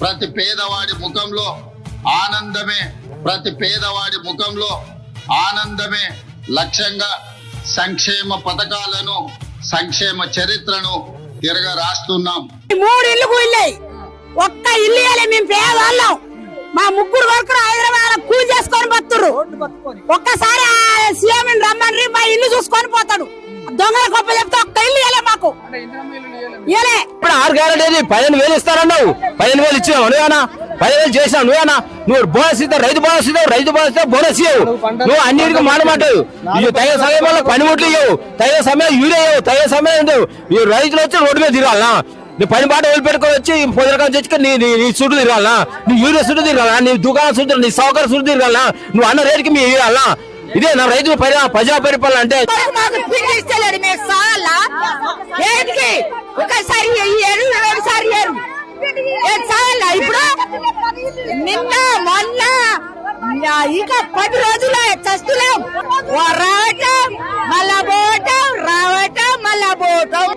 ప్రతి పేదవాడి ముఖంలో ఆనందమే, ప్రతి పేదవాడి ముఖంలో ఆనందమే లక్ష్యంగా సంక్షేమ పథకాలను, సంక్షేమ చరిత్రను తిరగ రాస్తున్నాం. 3 ఇల్లు కూలినాయి, ఒక్క ఇల్లు ఇవ్వలే. మేము పేదవాళ్ళం, మా ముగ్గురు వరకు హైదరాబాద్ కూలి చేసుకొని బతురు. ఒక్కసారి సీఎం రమ్మని మా ఇల్లు చూసుకొని పోతాడు. దొంగల గొప్ప చెప్తే ఒక్క ఇల్లు ఇవ్వలే మాకు. ఇప్పుడు 6 గ్యారెంటీ 15,000 ఇస్తారన్నావు, 15,000 ఇచ్చావు నువ్వేనా? 15,000 చేసావు నువ్వేనా? నువ్వు బోనస్ ఇస్తావు, రైతు బోనస్ ఇస్తావు, రైతు బోనస్ బోనస్ ఇవ్వవు. నువ్వు అన్నిటికీ మాటమాటవు. తగిన సమయంలో పనిముట్లు ఇవ్వవు, తగిన సమయం యూరియా ఇవ్వవు, తగిన సమయం ఉండవు. ఈ రైతులు వచ్చి రోడ్డు మీద తిరగాలనా? నీ పని బాట వదిలిపెట్టుకొని వచ్చి పొదరకాలు తెచ్చుకొని నీ చుట్టూ తిరగాలనా? నీ యూరియా చుట్టూ తిరగాలనా? నీ దుకాణం చుట్టూ, నీ సౌకర్యం చుట్టూ తిరగాలనా? నువ్వు అన్న రేటుకి మీ ఇవ్వాలనా? ఇదే నా రైతుల ప్రజా పరిపాలన అంటే. నిన్న మొన్న ఇక 10 రోజులే చస్తున్నాం. రావటం మళ్ళా పోవటం, రావటం మళ్ళా పోవటం.